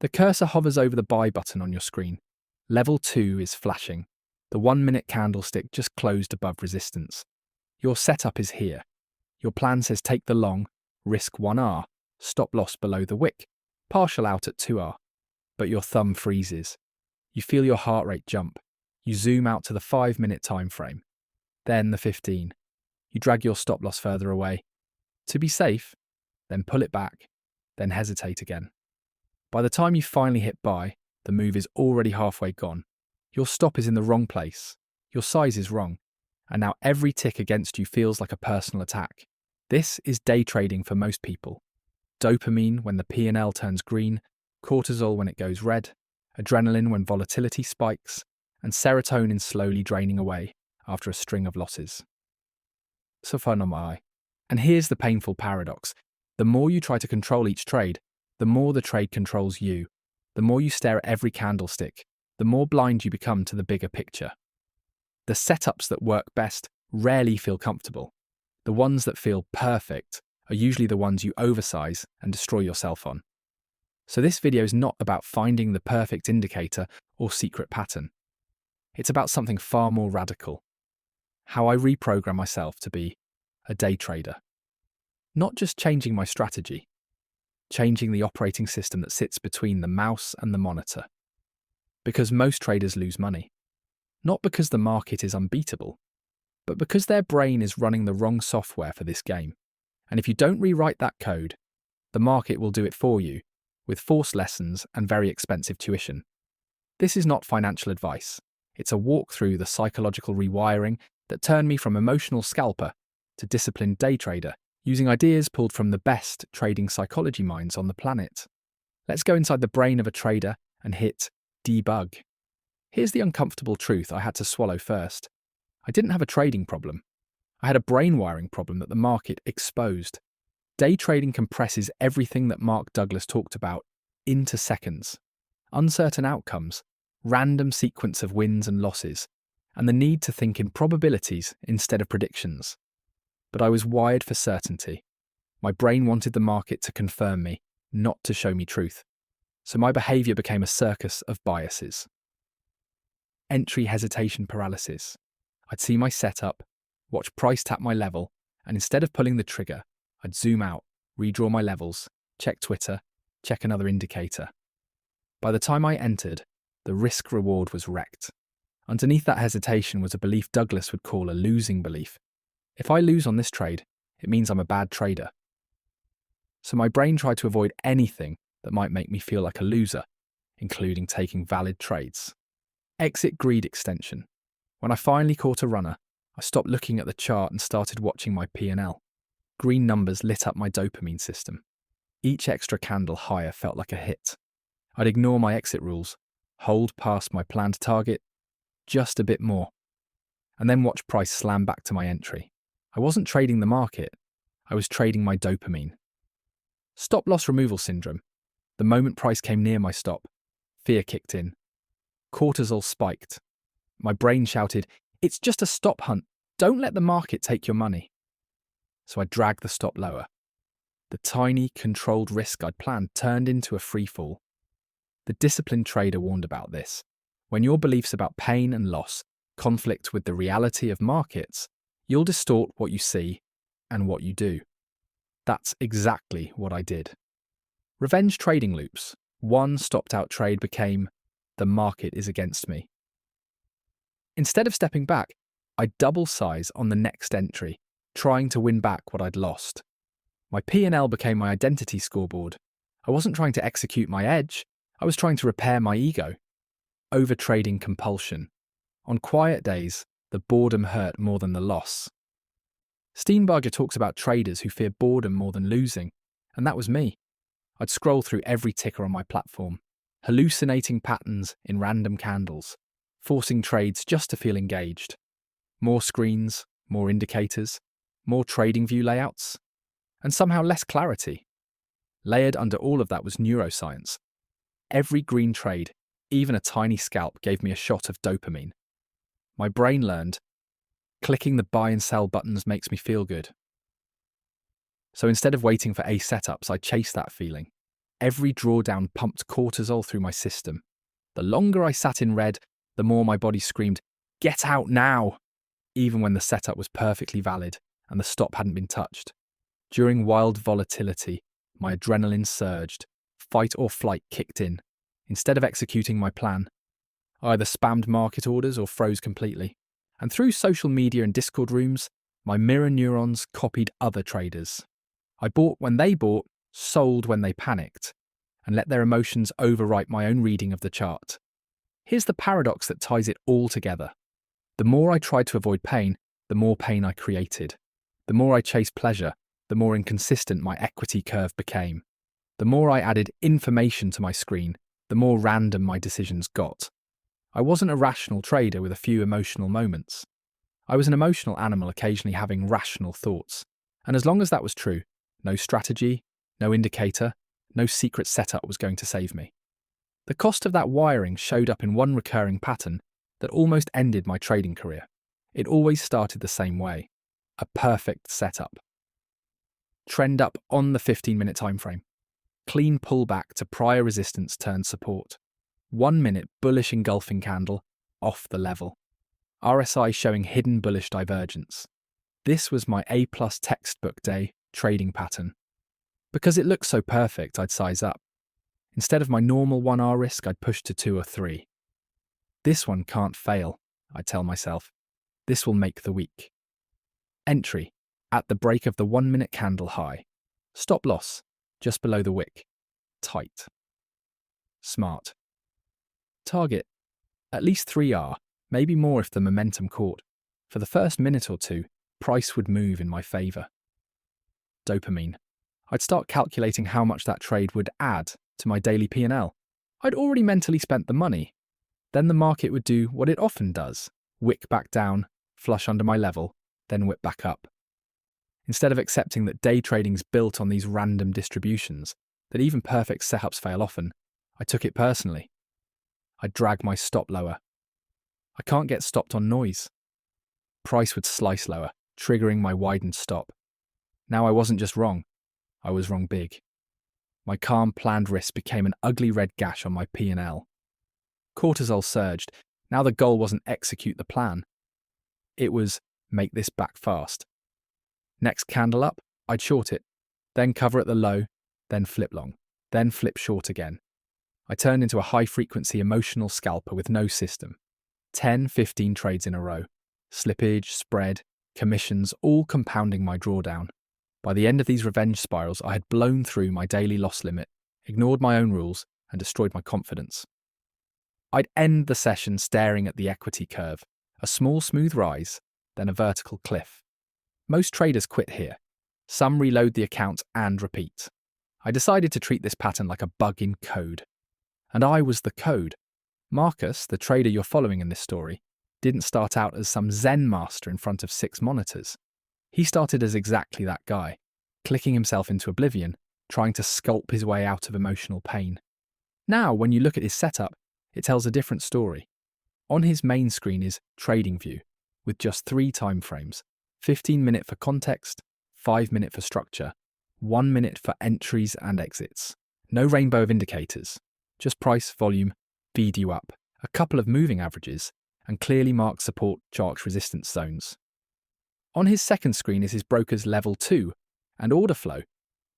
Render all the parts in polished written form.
The cursor hovers over the buy button on your screen. Level 2 is flashing. The 1-minute candlestick just closed above resistance. Your setup is here. Your plan says take the long, risk 1R, stop loss below the wick, partial out at 2R. But your thumb freezes. You feel your heart rate jump. You zoom out to the 5-minute time frame. Then the 15. You drag your stop loss further away. To be safe, then pull it back, then hesitate again. By the time you finally hit buy, the move is already halfway gone. Your stop is in the wrong place. Your size is wrong. And now every tick against you feels like a personal attack. This is day trading for most people. Dopamine when the P&L turns green, cortisol when it goes red, adrenaline when volatility spikes, and serotonin slowly draining away after a string of losses. So far, no my. And here's the painful paradox. The more you try to control each trade, the more the trade controls you. The more you stare at every candlestick, the more blind you become to the bigger picture. The setups that work best rarely feel comfortable. The ones that feel perfect are usually the ones you oversize and destroy yourself on. So this video is not about finding the perfect indicator or secret pattern. It's about something far more radical. How I reprogram myself to be a day trader. Not just changing my strategy, changing the operating system that sits between the mouse and the monitor. Because most traders lose money. Not because the market is unbeatable, but because their brain is running the wrong software for this game. And if you don't rewrite that code, the market will do it for you, with forced lessons and very expensive tuition. This is not financial advice. It's a walk through the psychological rewiring that turned me from emotional scalper to disciplined day trader, using ideas pulled from the best trading psychology minds on the planet. Let's go inside the brain of a trader and hit debug. Here's the uncomfortable truth I had to swallow first. I didn't have a trading problem. I had a brain wiring problem that the market exposed. Day trading compresses everything that Mark Douglas talked about into seconds. Uncertain outcomes, random sequence of wins and losses, and the need to think in probabilities instead of predictions. But I was wired for certainty. My brain wanted the market to confirm me, not to show me truth. So my behavior became a circus of biases. Entry hesitation paralysis. I'd see my setup, watch price tap my level, and instead of pulling the trigger, I'd zoom out, redraw my levels, check Twitter, check another indicator. By the time I entered, the risk-reward was wrecked. Underneath that hesitation was a belief Douglas would call a losing belief. If I lose on this trade, it means I'm a bad trader. So my brain tried to avoid anything that might make me feel like a loser, including taking valid trades. Exit greed extension. When I finally caught a runner, I stopped looking at the chart and started watching my P&L. Green numbers lit up my dopamine system. Each extra candle higher felt like a hit. I'd ignore my exit rules, hold past my planned target, just a bit more, and then watch price slam back to my entry. I wasn't trading the market, I was trading my dopamine. Stop loss removal syndrome. The moment price came near my stop, fear kicked in. Cortisol spiked. My brain shouted, "It's just a stop hunt. Don't let the market take your money." So I dragged the stop lower. The tiny, controlled risk I'd planned turned into a free fall. The disciplined trader warned about this. When your beliefs about pain and loss conflict with the reality of markets, you'll distort what you see and what you do. That's exactly what I did. Revenge trading loops. One stopped-out trade became, the market is against me. Instead of stepping back, I double size on the next entry, trying to win back what I'd lost. My P&L became my identity scoreboard. I wasn't trying to execute my edge, I was trying to repair my ego. Overtrading compulsion. On quiet days, the boredom hurt more than the loss. Steenbarger talks about traders who fear boredom more than losing, and that was me. I'd scroll through every ticker on my platform, hallucinating patterns in random candles, forcing trades just to feel engaged. More screens, more indicators, more trading view layouts, and somehow less clarity. Layered under all of that was neuroscience. Every green trade, even a tiny scalp, gave me a shot of dopamine. My brain learned, clicking the buy and sell buttons makes me feel good. So instead of waiting for A setups, I chased that feeling. Every drawdown pumped cortisol through my system. The longer I sat in red, the more my body screamed, "Get out now!" even when the setup was perfectly valid and the stop hadn't been touched. During wild volatility, my adrenaline surged. Fight or flight kicked in. Instead of executing my plan, I either spammed market orders or froze completely. And through social media and Discord rooms, my mirror neurons copied other traders. I bought when they bought, sold when they panicked, and let their emotions overwrite my own reading of the chart. Here's the paradox that ties it all together. The more I tried to avoid pain, the more pain I created. The more I chased pleasure, the more inconsistent my equity curve became. The more I added information to my screen, the more random my decisions got. I wasn't a rational trader with a few emotional moments. I was an emotional animal occasionally having rational thoughts. And as long as that was true, no strategy, no indicator, no secret setup was going to save me. The cost of that wiring showed up in one recurring pattern that almost ended my trading career. It always started the same way. A perfect setup. Trend up on the 15-minute time frame. Clean pullback to prior resistance turned support. 1 minute bullish engulfing candle, off the level. RSI showing hidden bullish divergence. This was my A+ textbook day trading pattern. Because it looked so perfect, I'd size up. Instead of my normal 1R risk, I'd push to 2 or 3. This one can't fail, I'd tell myself. This will make the week. Entry, at the break of the 1 minute candle high. Stop loss, just below the wick. Tight. Smart. Target, at least 3R, maybe more if the momentum caught. For the first minute or two, price would move in my favour. Dopamine. I'd start calculating how much that trade would add to my daily P&L. I'd already mentally spent the money. Then the market would do what it often does, wick back down, flush under my level, then whip back up. Instead of accepting that day trading's built on these random distributions, that even perfect setups fail often, I took it personally. I'd drag my stop lower. I can't get stopped on noise. Price would slice lower, triggering my widened stop. Now I wasn't just wrong, I was wrong big. My calm, planned risk became an ugly red gash on my P&L. Cortisol surged. Now the goal wasn't execute the plan. It was make this back fast. Next candle up, I'd short it, then cover at the low, then flip long, then flip short again. I turned into a high-frequency emotional scalper with no system. 10, 15 trades in a row. Slippage, spread, commissions, all compounding my drawdown. By the end of these revenge spirals, I had blown through my daily loss limit, ignored my own rules, and destroyed my confidence. I'd end the session staring at the equity curve, a small smooth rise, then a vertical cliff. Most traders quit here. Some reload the account and repeat. I decided to treat this pattern like a bug in code. And I was the code. Marcus, the trader you're following in this story, didn't start out as some Zen master in front of 6 monitors. He started as exactly that guy, clicking himself into oblivion, trying to sculpt his way out of emotional pain. Now, when you look at his setup, it tells a different story. On his main screen is Trading View, with just 3 time frames, 15-minute for context, 5-minute for structure, 1 minute for entries and exits. No rainbow of indicators, just price, volume, feed you up, a couple of moving averages, and clearly marked support chart resistance zones. On his second screen is his broker's level 2 and order flow,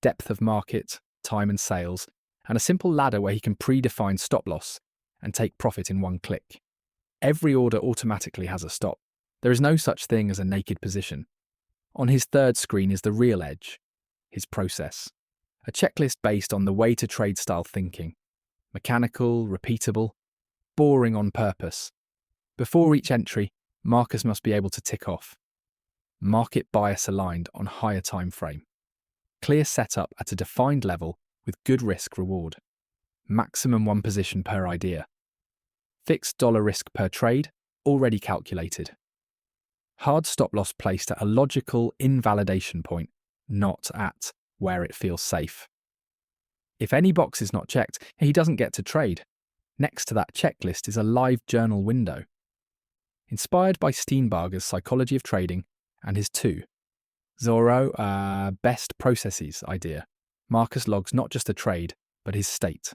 depth of market, time and sales, and a simple ladder where he can predefine stop loss and take profit in one click. Every order automatically has a stop. There is no such thing as a naked position. On his third screen is the real edge, his process, a checklist based on the way to trade style thinking. Mechanical, repeatable, boring on purpose. Before each entry, Marcus must be able to tick off. Market bias aligned on higher time frame. Clear setup at a defined level with good risk reward. Maximum 1 position per idea. Fixed dollar risk per trade, already calculated. Hard stop loss placed at a logical invalidation point, not at where it feels safe. If any box is not checked, he doesn't get to trade. Next to that checklist is a live journal window. Inspired by Steenbarger's Psychology of Trading and his 2 Zorro best processes idea, Marcus logs not just a trade, but his state.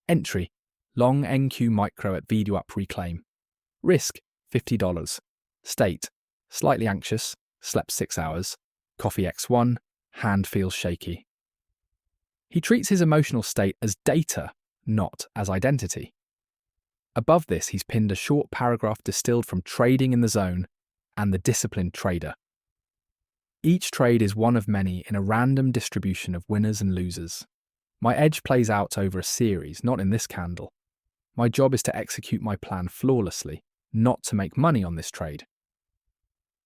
Entry: long NQ micro at video up reclaim. Risk: $50. State: slightly anxious, slept 6 hours. Coffee X1, hand feels shaky. He treats his emotional state as data, not as identity. Above this, he's pinned a short paragraph distilled from Trading in the Zone and The Disciplined Trader. Each trade is one of many in a random distribution of winners and losers. My edge plays out over a series, not in this candle. My job is to execute my plan flawlessly, not to make money on this trade.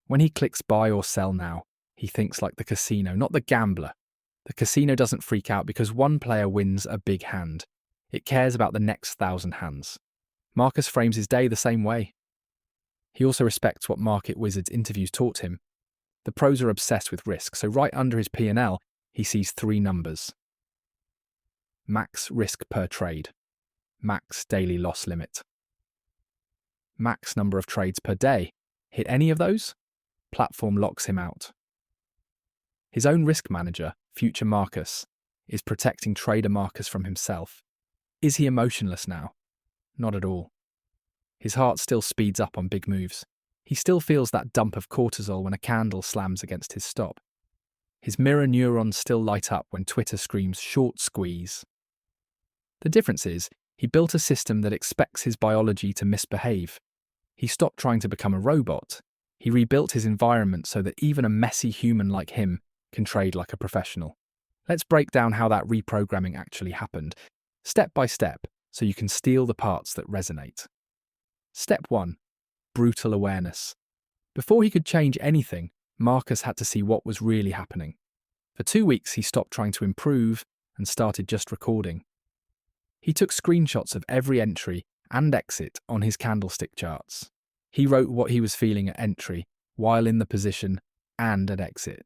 When he clicks buy or sell now, he thinks like the casino, not the gambler. The casino doesn't freak out because one player wins a big hand. It cares about the next 1,000 hands. Marcus frames his day the same way. He also respects what market wizards' interviews taught him. The pros are obsessed with risk, so right under his P&L, he sees 3 numbers. Max risk per trade. Max daily loss limit. Max number of trades per day. Hit any of those? Platform locks him out. His own risk manager, future Marcus, is protecting trader Marcus from himself. Is he emotionless now? Not at all. His heart still speeds up on big moves. He still feels that dump of cortisol when a candle slams against his stop. His mirror neurons still light up when Twitter screams short squeeze. The difference is, he built a system that expects his biology to misbehave. He stopped trying to become a robot. He rebuilt his environment so that even a messy human like him can trade like a professional. Let's break down how that reprogramming actually happened, step by step, so you can steal the parts that resonate. Step 1. Brutal awareness. Before he could change anything, Marcus had to see what was really happening. For 2 weeks, he stopped trying to improve and started just recording. He took screenshots of every entry and exit on his candlestick charts. He wrote what he was feeling at entry, while in the position, and at exit.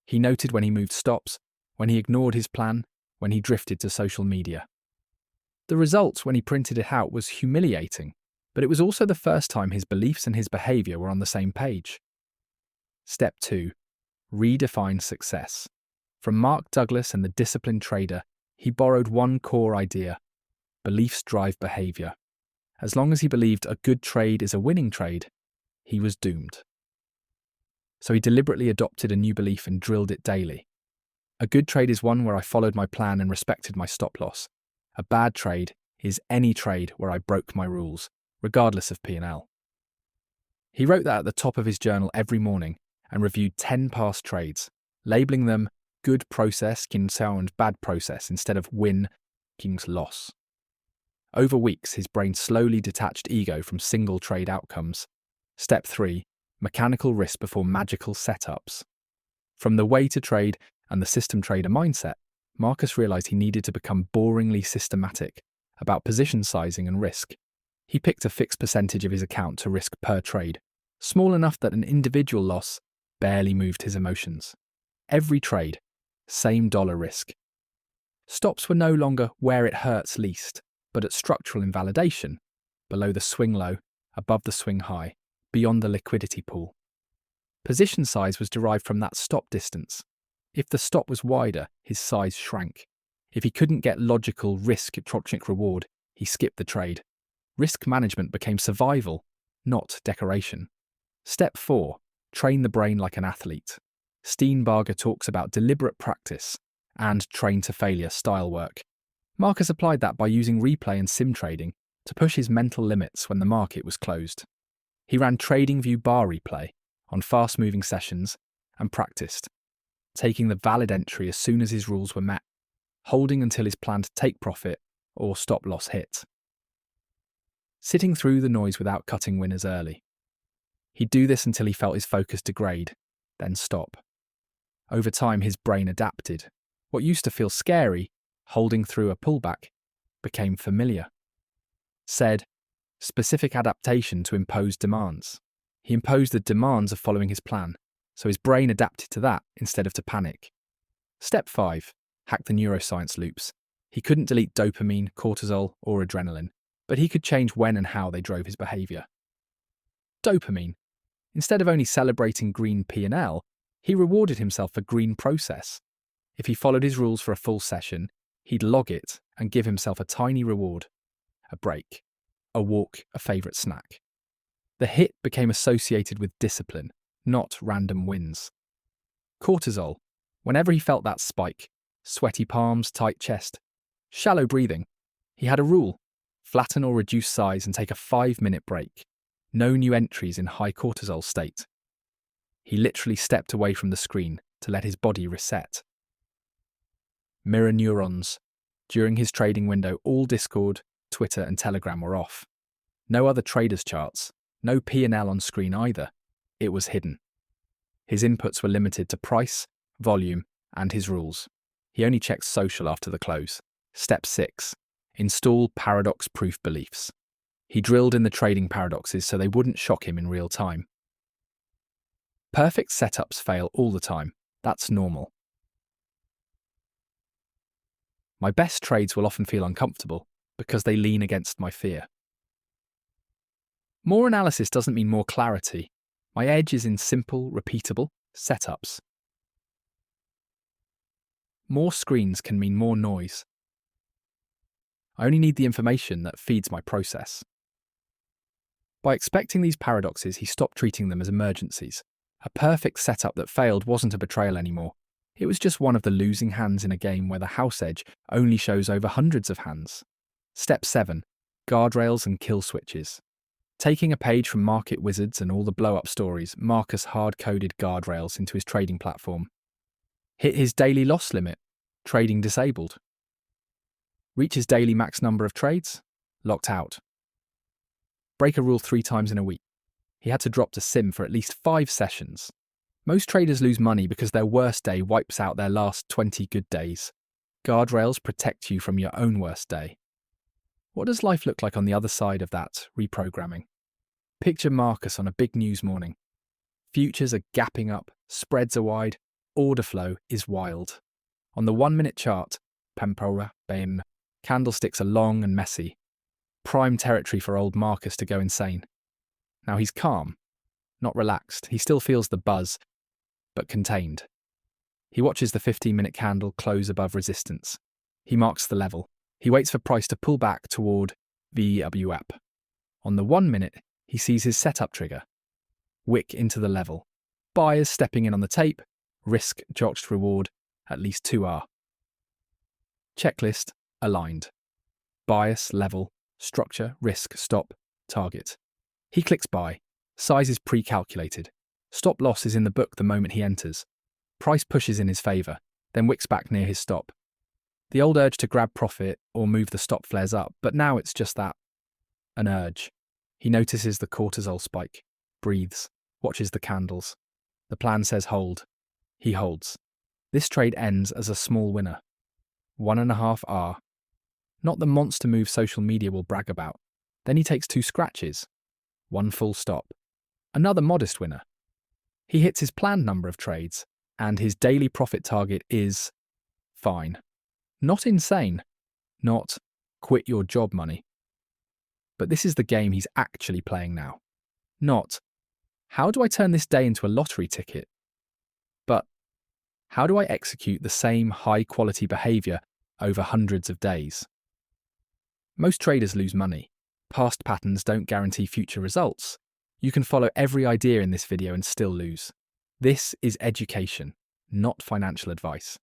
He noted when he moved stops, when he ignored his plan, when he drifted to social media. The results when he printed it out was humiliating, but it was also the first time his beliefs and his behavior were on the same page. Step 2. Redefine success. From Mark Douglas and The Disciplined Trader, he borrowed one core idea: beliefs drive behavior. As long as he believed a good trade is a winning trade, he was doomed. So he deliberately adopted a new belief and drilled it daily. A good trade is one where I followed my plan and respected my stop loss. A bad trade is any trade where I broke my rules, regardless of P&L. He wrote that at the top of his journal every morning and reviewed 10 past trades, labeling them good process, and bad process instead of win, loss. Over weeks, his brain slowly detached ego from single trade outcomes. Step 3. Mechanical risk before magical setups. From the way to trade and the system trader mindset, Marcus realized he needed to become boringly systematic about position sizing and risk. He picked a fixed percentage of his account to risk per trade, small enough that an individual loss barely moved his emotions. Every trade, same dollar risk. Stops were no longer where it hurts least, but at structural invalidation, below the swing low, above the swing high, beyond the liquidity pool. Position size was derived from that stop distance. If the stop was wider, his size shrank. If he couldn't get logical risk-trochic reward, he skipped the trade. Risk management became survival, not decoration. Step 4. Train the brain like an athlete. Steenbarger talks about deliberate practice and train-to-failure style work. Marcus applied that by using replay and sim trading to push his mental limits when the market was closed. He ran TradingView bar replay on fast-moving sessions and practiced, taking the valid entry as soon as his rules were met, holding until his planned take profit or stop loss hit. Sitting through the noise without cutting winners early. He'd do this until he felt his focus degrade, then stop. Over time, his brain adapted. What used to feel scary, holding through a pullback, became familiar. Said, specific adaptation to imposed demands. He imposed the demands of following his plan, so his brain adapted to that instead of to panic. Step 5. Hack the neuroscience loops. He couldn't delete dopamine, cortisol, or adrenaline, but he could change when and how they drove his behavior. Dopamine. Instead of only celebrating green P&L, he rewarded himself for green process. If he followed his rules for a full session, he'd log it and give himself a tiny reward, a break, a walk, a favourite snack. The hit became associated with discipline, not random wins. Cortisol, whenever he felt that spike, sweaty palms, tight chest, shallow breathing, he had a rule: flatten or reduce size and take a 5-minute break. No new entries in high cortisol state. He literally stepped away from the screen to let his body reset. Mirror neurons. During his trading window, all Discord, Twitter and Telegram were off. No other traders' charts, no P&L on screen either. It was hidden. His inputs were limited to price, volume, and his rules. He only checked social after the close. Step 6. Install paradox-proof beliefs. He drilled in the trading paradoxes so they wouldn't shock him in real time. Perfect setups fail all the time. That's normal. My best trades will often feel uncomfortable because they lean against my fear. More analysis doesn't mean more clarity. My edge is in simple, repeatable setups. More screens can mean more noise. I only need the information that feeds my process. By expecting these paradoxes, he stopped treating them as emergencies. A perfect setup that failed wasn't a betrayal anymore. It was just one of the losing hands in a game where the house edge only shows over hundreds of hands. Step 7. Guardrails and kill switches. Taking a page from Market Wizards and all the blow-up stories, Marcus hard-coded guardrails into his trading platform. Hit his daily loss limit. Trading disabled. Reach his daily max number of trades. Locked out. Break a rule 3 times in a week. He had to drop to sim for at least 5 sessions. Most traders lose money because their worst day wipes out their last 20 good days. Guardrails protect you from your own worst day. What does life look like on the other side of that reprogramming? Picture Marcus on a big news morning. Futures are gapping up, spreads are wide, order flow is wild. On the 1-minute chart, Pampora, BAM, candlesticks are long and messy. Prime territory for old Marcus to go insane. Now he's calm, not relaxed. He still feels the buzz, but contained. He watches the 15-minute candle close above resistance. He marks the level. He waits for price to pull back toward VWAP. On the 1-minute, he sees his setup trigger. Wick into the level. Buyers stepping in on the tape. Risk, jotched reward, at least 2R. Checklist, aligned. Bias, level, structure, risk, stop, target. He clicks buy. Size is pre-calculated. Stop loss is in the book the moment he enters. Price pushes in his favour, then wicks back near his stop. The old urge to grab profit or move the stop flares up, but now it's just that. An urge. He notices the cortisol spike, breathes, watches the candles. The plan says hold. He holds. This trade ends as a small winner. 1.5R. Not the monster move social media will brag about. Then he takes 2 scratches. 1 full stop. Another modest winner. He hits his planned number of trades, and his daily profit target is fine. Not insane. Not quit your job money. But this is the game he's actually playing now. Not, how do I turn this day into a lottery ticket? But, how do I execute the same high-quality behaviour over hundreds of days? Most traders lose money. Past patterns don't guarantee future results. You can follow every idea in this video and still lose. This is education, not financial advice.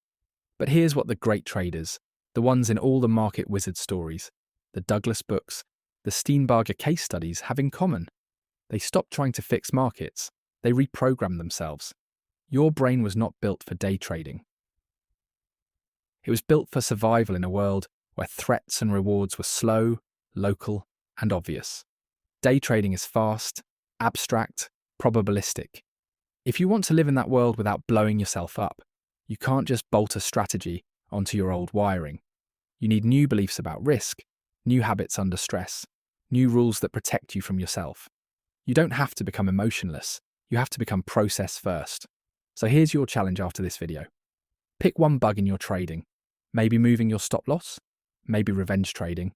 But here's what the great traders, the ones in all the Market Wizard stories, the Douglas books, the Steenbarger case studies have in common. They stopped trying to fix markets. They reprogrammed themselves. Your brain was not built for day trading. It was built for survival in a world where threats and rewards were slow, local, and obvious. Day trading is fast, abstract, probabilistic. If you want to live in that world without blowing yourself up, you can't just bolt a strategy onto your old wiring. You need new beliefs about risk, new habits under stress, new rules that protect you from yourself. You don't have to become emotionless. You have to become process first. So here's your challenge after this video. Pick one bug in your trading. Maybe moving your stop loss, maybe revenge trading,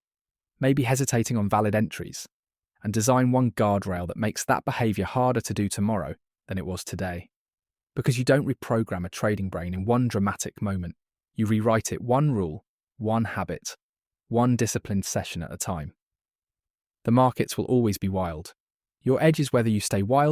maybe hesitating on valid entries, and design one guardrail that makes that behaviour harder to do tomorrow than it was today. Because you don't reprogram a trading brain in one dramatic moment. You rewrite it one rule, one habit, one disciplined session at a time. The markets will always be wild. Your edge is whether you stay wild